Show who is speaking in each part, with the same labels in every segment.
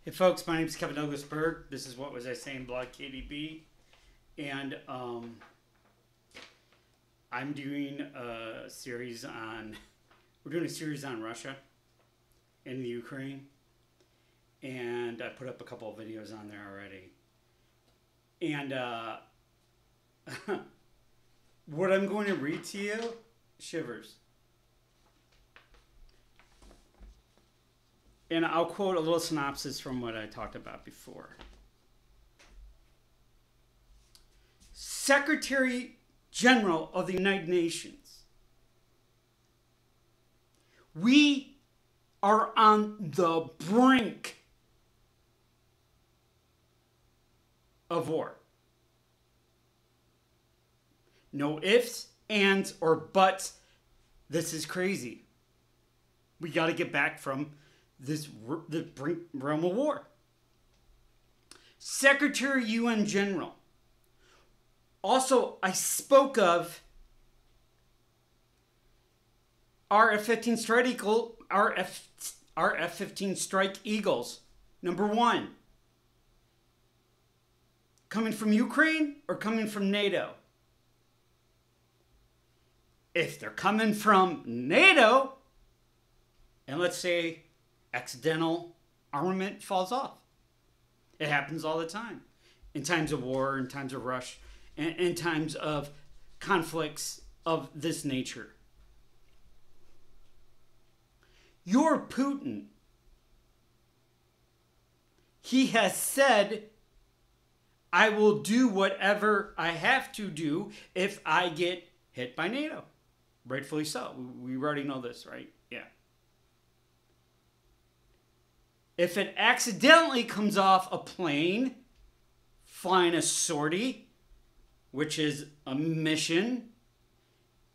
Speaker 1: Hey folks, my name is Kevin Douglas Berg. This is What Was I Saying, blog KDB. And I'm doing a series on, we're doing a series on Russia and the Ukraine. And I put up a couple of videos on there already. And what I'm going to read to you, shivers. And I'll quote a little synopsis from what I talked about before. Secretary General of the United Nations. We are on the brink of war. No ifs, ands, or buts. This is crazy. We got to get back from the realm of war. Secretary UN General. Also, I spoke of our F-15 Strike Eagles. Number one, coming from Ukraine or coming from NATO? If they're coming from NATO, and let's say accidental armament falls off. It happens all the time. In times of war, in times of rush, and in times of conflicts of this nature. You're Putin. He has said, I will do whatever I have to do if I get hit by NATO. Rightfully so. We already know this, right? Yeah. If it accidentally comes off a plane, flying a sortie, which is a mission,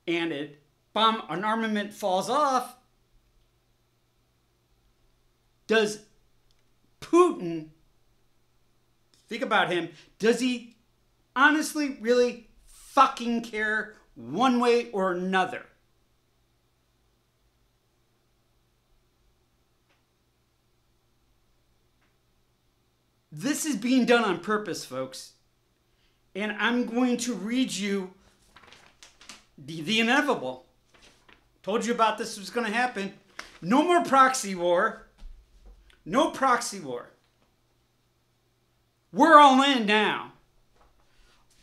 Speaker 1: and an armament falls off, does Putin, think about him, does he honestly really fucking care one way or another? This is being done on purpose, folks. And I'm going to read you the inevitable. Told you about this was going to happen. No more proxy war. No proxy war. We're all in now.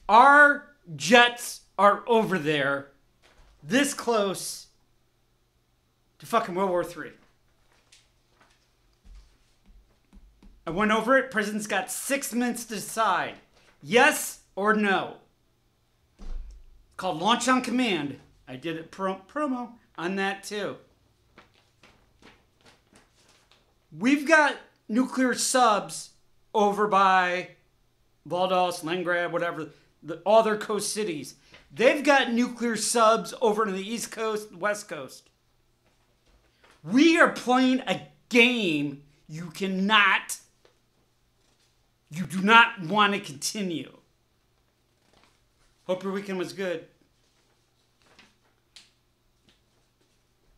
Speaker 1: Our jets are over there, this close to fucking World War III. I went over it. President's got 6 minutes to decide. Yes or no. It's called Launch on Command. I did a promo on that too. We've got nuclear subs over by Valdos, Leningrad, whatever, all their coast cities. They've got nuclear subs over to the East Coast, West Coast. We are playing a game you do not want to continue. Hope your weekend was good.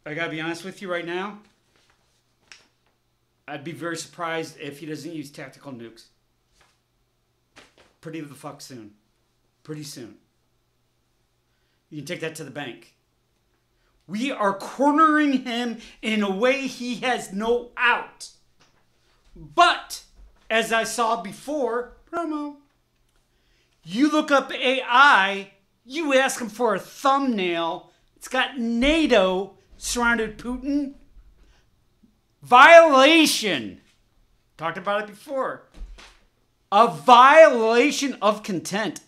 Speaker 1: I gotta be honest with you right now. I'd be very surprised if he doesn't use tactical nukes. Pretty the fuck soon. Pretty soon. You can take that to the bank. We are cornering him in a way he has no out. But as I saw before, promo, you look up AI, you ask him for a thumbnail, it's got NATO surrounded Putin. Violation. Talked about it before. A violation of content.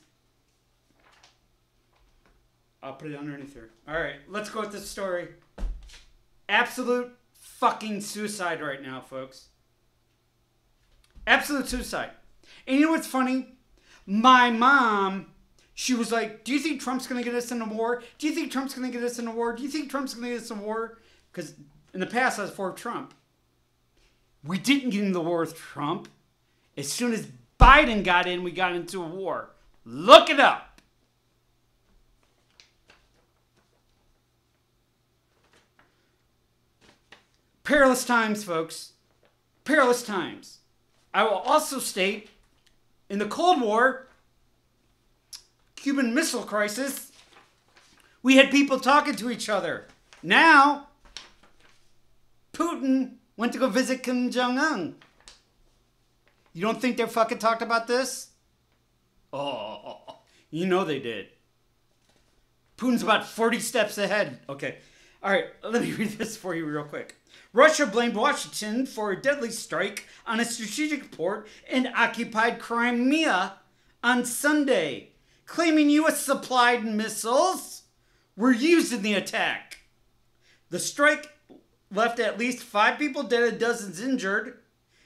Speaker 1: I'll put it underneath here. All right, let's go with this story. Absolute fucking suicide right now, folks. Absolute suicide. And you know what's funny? My mom, she was like, do you think Trump's going to get us in a war? Do you think Trump's going to get us in a war? Do you think Trump's going to get us in a war? Because in the past, I was for Trump. We didn't get into the war with Trump. As soon as Biden got in, we got into a war. Look it up. Perilous times, folks. Perilous times. I will also state, in the Cold War, Cuban Missile Crisis, we had people talking to each other. Now, Putin went to go visit Kim Jong-un. You don't think they fucking talked about this? Oh, you know they did. Putin's about 40 steps ahead. Okay. All right, let me read this for you real quick. Russia blamed Washington for a deadly strike on a strategic port in occupied Crimea on Sunday, claiming U.S.-supplied missiles were used in the attack. The strike left at least 5 people dead and dozens injured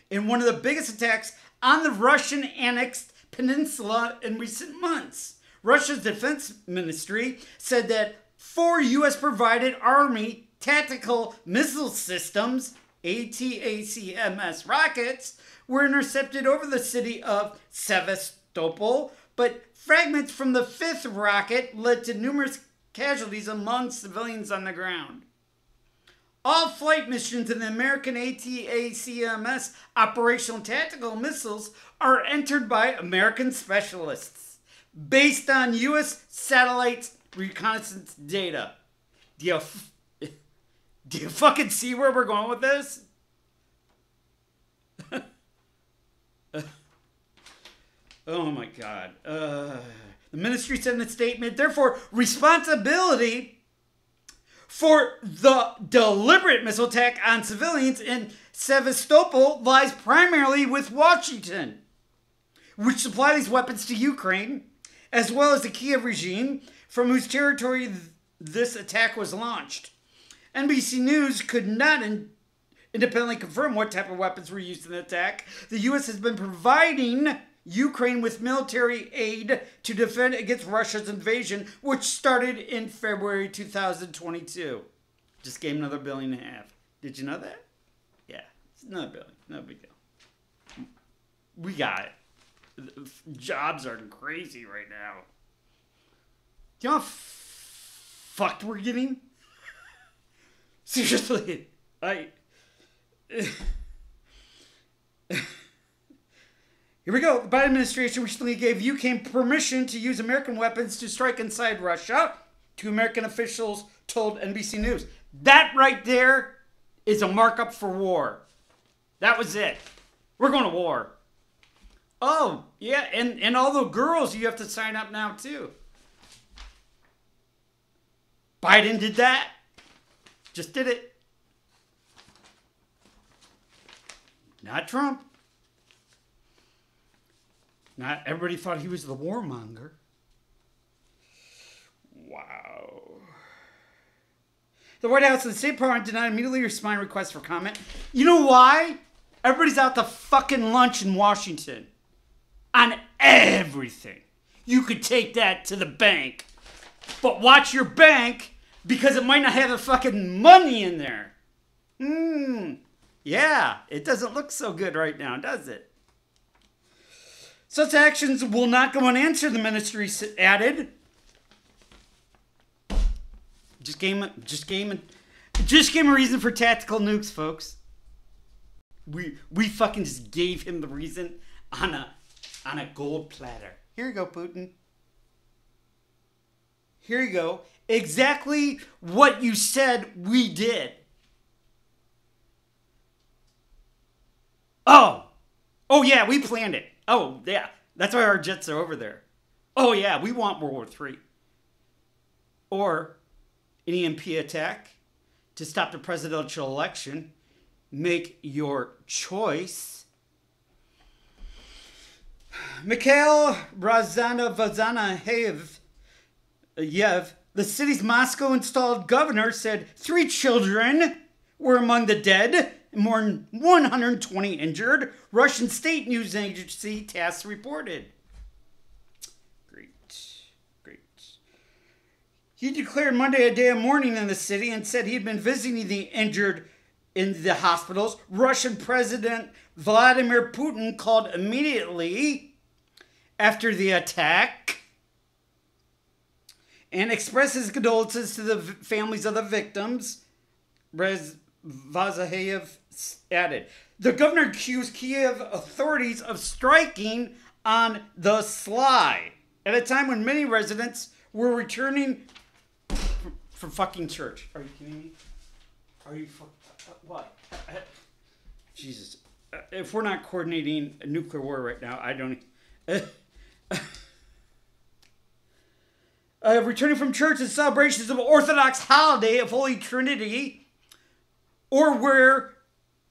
Speaker 1: in one of the biggest attacks on the Russian-annexed peninsula in recent months. Russia's defense ministry said that 4 U.S.-provided Army tactical missile systems, ATACMS rockets, were intercepted over the city of Sevastopol, but fragments from the 5th rocket led to numerous casualties among civilians on the ground. All flight missions in the American ATACMS operational tactical missiles are entered by American specialists based on U.S. satellite reconnaissance data. Do you fucking see where we're going with this? Oh my God. The ministry said in a statement, therefore, responsibility for the deliberate missile attack on civilians in Sevastopol lies primarily with Washington, which supplied these weapons to Ukraine, as well as the Kiev regime, from whose territory this attack was launched. NBC News could not independently confirm what type of weapons were used in the attack. The U.S. has been providing Ukraine with military aid to defend against Russia's invasion, which started in February 2022. Just gave another $1.5 billion. Did you know that? Yeah, it's another $1 billion. No big deal. We got it. Jobs are crazy right now. Do you know how fucked we're getting? Seriously, Here we go. The Biden administration recently gave Ukraine permission to use American weapons to strike inside Russia, 2 American officials told NBC News. That right there is a markup for war. That was it. We're going to war. Oh, yeah, and all the girls, you have to sign up now, too. Biden did that. Just did it. Not Trump. Not everybody thought he was the warmonger. Wow. The White House and the State Department did not immediately respond to requests for comment. You know why? Everybody's out to fucking lunch in Washington. On everything. You could take that to the bank. But watch your bank, because it might not have the fucking money in there. Yeah, it doesn't look so good right now, does it? Such actions will not go unanswered, the ministry added. Just gave him a reason for tactical nukes, folks. We fucking just gave him the reason on a gold platter. Here you go, Putin. Here you go. Exactly what you said we did. Oh yeah, we planned it. Oh yeah, that's why our jets are over there. Oh yeah, we want World War III. Or an EMP attack to stop the presidential election. Make your choice. Mikhail Razanov-Yev, the city's Moscow-installed governor, said 3 children were among the dead, and more than 120 injured. Russian state news agency TASS reported. Great. He declared Monday a day of mourning in the city and said he had been visiting the injured in the hospitals. Russian President Vladimir Putin called immediately after the attack and expressed his condolences to the families of the victims. Razvazayev added, The governor accused Kiev authorities of striking on the sly at a time when many residents were returning from fucking church. Are you kidding me? Are you what? Jesus. If we're not coordinating a nuclear war right now, I don't... returning from church and celebrations of Orthodox holiday of Holy Trinity, or where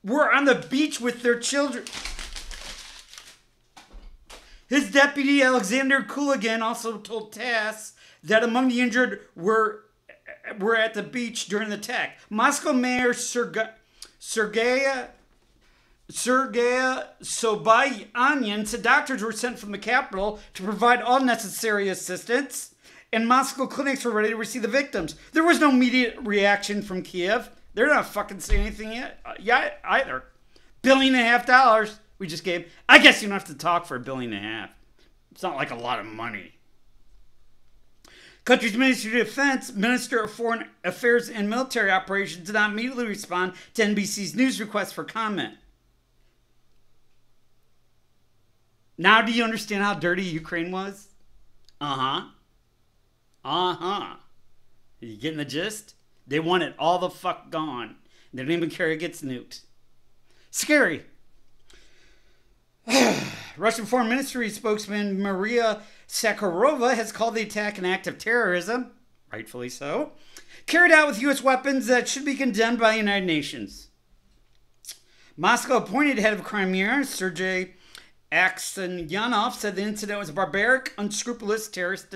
Speaker 1: we're on the beach with their children. His deputy, Alexander Kuligin, also told TASS that among the injured were at the beach during the attack. Moscow Mayor Sergei Sobyanin said doctors were sent from the capital to provide all necessary assistance, and Moscow clinics were ready to receive the victims. There was no immediate reaction from Kiev. They're not fucking saying anything yet either. $1.5 billion we just gave. I guess you don't have to talk for $1.5 billion. It's not like a lot of money. Country's Ministry of Defense, Minister of Foreign Affairs and Military Operations did not immediately respond to NBC's news request for comment. Now do you understand how dirty Ukraine was? Uh-huh. You getting the gist? They want it all the fuck gone. They don't even care it gets nuked. Scary. Russian Foreign Ministry spokesman Maria Zakharova has called the attack an act of terrorism, rightfully so, carried out with U.S. weapons that should be condemned by the United Nations. Moscow appointed head of Crimea, Sergei Aksenyanov, said the incident was a barbaric, unscrupulous terrorist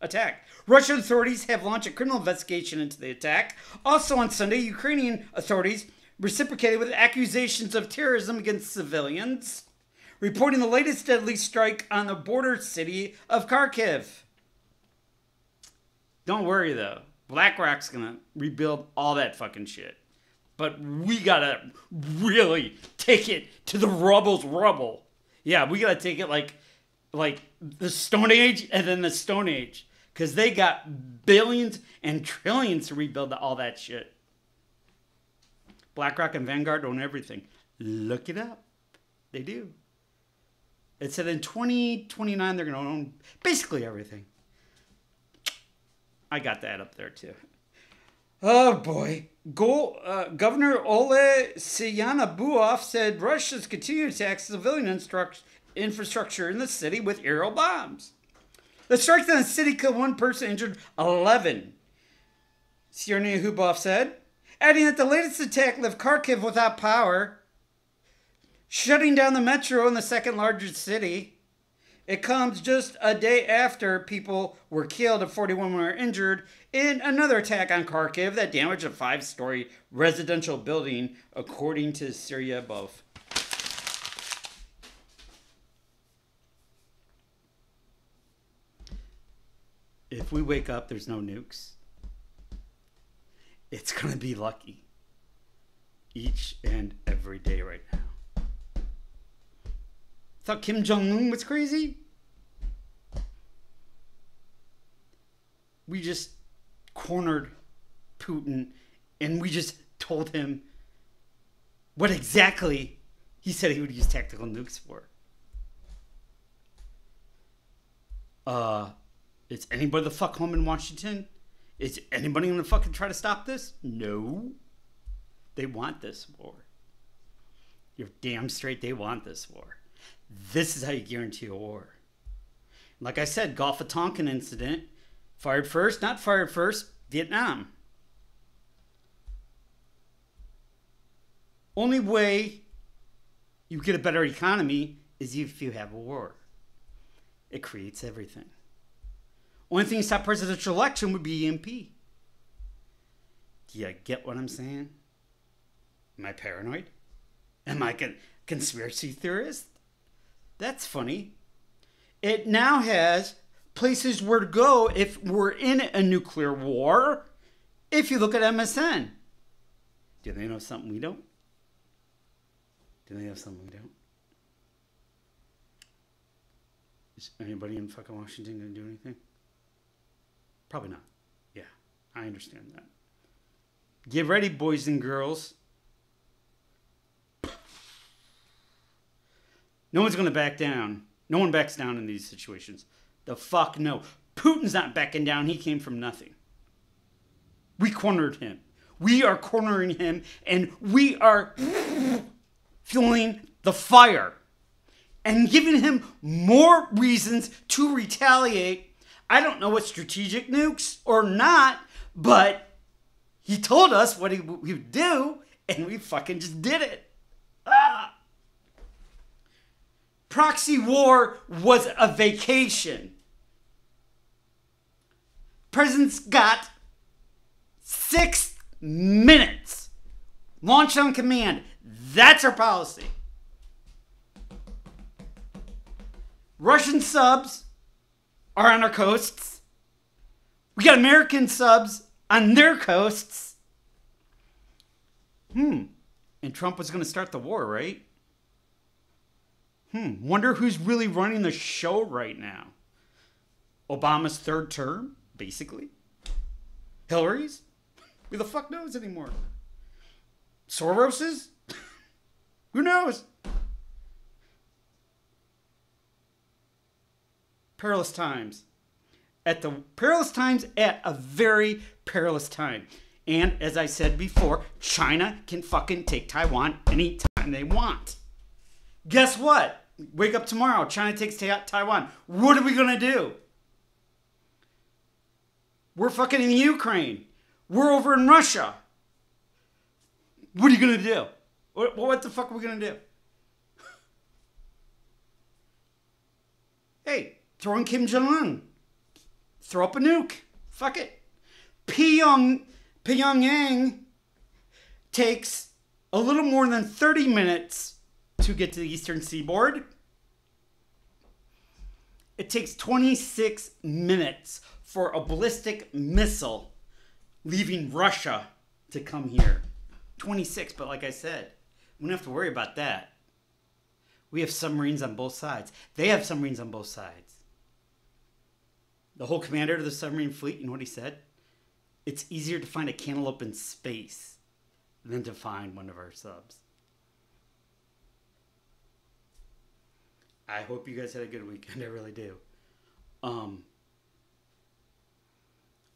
Speaker 1: attack. Russian authorities have launched a criminal investigation into the attack. Also on Sunday, Ukrainian authorities reciprocated with accusations of terrorism against civilians, reporting the latest deadly strike on the border city of Kharkiv. Don't worry, though. BlackRock's going to rebuild all that fucking shit. But we got to really take it to the rubble's rubble. Yeah, we got to take it like the Stone Age and then the Stone Age. Because they got billions and trillions to rebuild all that shit. BlackRock and Vanguard own everything. Look it up. They do. It said in 2029 they're going to own basically everything. I got that up there too. Oh boy. Governor Ole Syanabuov said Russia's continued attacks civilian infrastructure in the city with aerial bombs. The strike on the city killed one person, injured 11. Syanabuov said, adding that the latest attack left Kharkiv without power, shutting down the metro in the second largest city. It comes just a day after people were killed and 41 were injured in another attack on Kharkiv that damaged a 5-story residential building, according to Syria above. If we wake up, there's no nukes. It's going to be lucky. Each and every day right now. Thought Kim Jong-un was crazy? We just cornered Putin and we just told him what exactly he said he would use tactical nukes for. Is anybody the fuck home in Washington? Is anybody going to fucking try to stop this? No. They want this war. You're damn straight they want this war. This is how you guarantee a war. Like I said, Gulf of Tonkin incident. Fired first, not fired first, Vietnam. Only way you get a better economy is if you have a war. It creates everything. Only thing to stop presidential election would be EMP. Do you get what I'm saying? Am I paranoid? Am I a conspiracy theorist? That's funny. It now has places where to go if we're in a nuclear war. If you look at MSN. Do they know something we don't? Do they know something we don't? Is anybody in fucking Washington going to do anything? Probably not. Yeah, I understand that. Get ready, boys and girls. No one's going to back down. No one backs down in these situations. The fuck no. Putin's not backing down. He came from nothing. We cornered him. We are cornering him, and we are fueling the fire and giving him more reasons to retaliate. I don't know what strategic nukes or not, but he told us what he would do, and we fucking just did it. Ah! Proxy war was a vacation. President's got 6 minutes. Launch on command. That's our policy. Russian subs are on our coasts. We got American subs on their coasts. And Trump was going to start the war, right? Wonder who's really running the show right now. Obama's third term, basically. Hillary's? Who the fuck knows anymore? Soros's? Who knows? Perilous times. At a very perilous time. And as I said before, China can fucking take Taiwan anytime they want. Guess what? Wake up tomorrow, China takes Taiwan. What are we going to do? We're fucking in Ukraine. We're over in Russia. What are you going to do? What the fuck are we going to do? Hey, throw in Kim Jong-un. Throw up a nuke. Fuck it. Pyongyang takes a little more than 30 minutes to get to the eastern seaboard. It takes 26 minutes for a ballistic missile leaving Russia to come here. 26, but like I said, we don't have to worry about that. We have submarines on both sides. They have submarines on both sides. The whole commander of the submarine fleet, you know what he said? It's easier to find a cantaloupe in space than to find one of our subs. I hope you guys had a good weekend. I really do.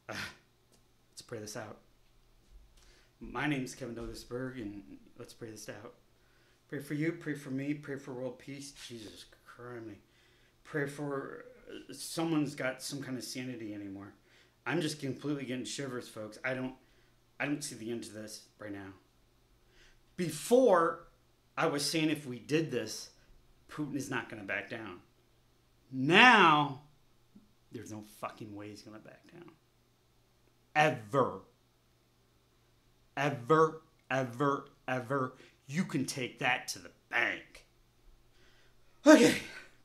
Speaker 1: Let's pray this out. My name's Kevin Douglas Berg, and let's pray this out. Pray for you, pray for me, pray for world peace. Jesus Christ. Pray for someone's got some kind of sanity anymore. I'm just completely getting shivers, folks. I don't see the end to this right now. Before, I was saying if we did this, Putin is not going to back down. Now, there's no fucking way he's going to back down. Ever. Ever, ever, ever. You can take that to the bank. Okay.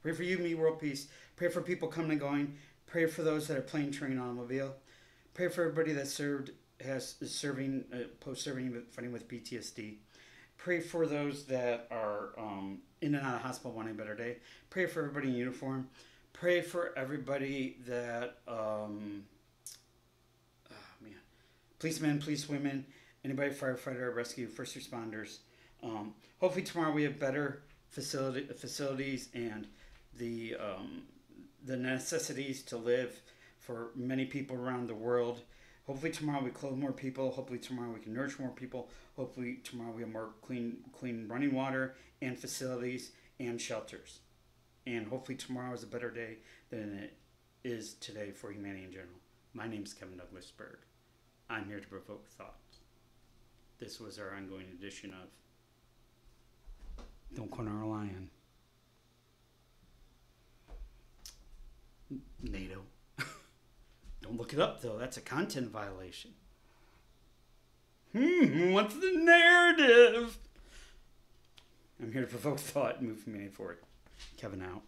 Speaker 1: Pray for you, me, world peace. Pray for people coming and going. Pray for those that are plane, train, automobile. Pray for everybody that is serving, post-serving, fighting with PTSD. Pray for those that are in and out of hospital wanting a better day. Pray for everybody in uniform. Pray for everybody that, policemen, policewomen, anybody, firefighter, rescue, first responders. Hopefully tomorrow we have better facilities and the necessities to live for many people around the world. Hopefully tomorrow we clothe more people. Hopefully tomorrow we can nourish more people. Hopefully tomorrow we have more clean running water and facilities and shelters. And hopefully tomorrow is a better day than it is today for humanity in general. My name is Kevin Douglas Berg. I'm here to provoke thought. This was our ongoing edition of Don't Corner a Lion. NATO. Don't look it up, though. That's a content violation. What's the narrative? I'm here to provoke thought and move humanity forward. Kevin out.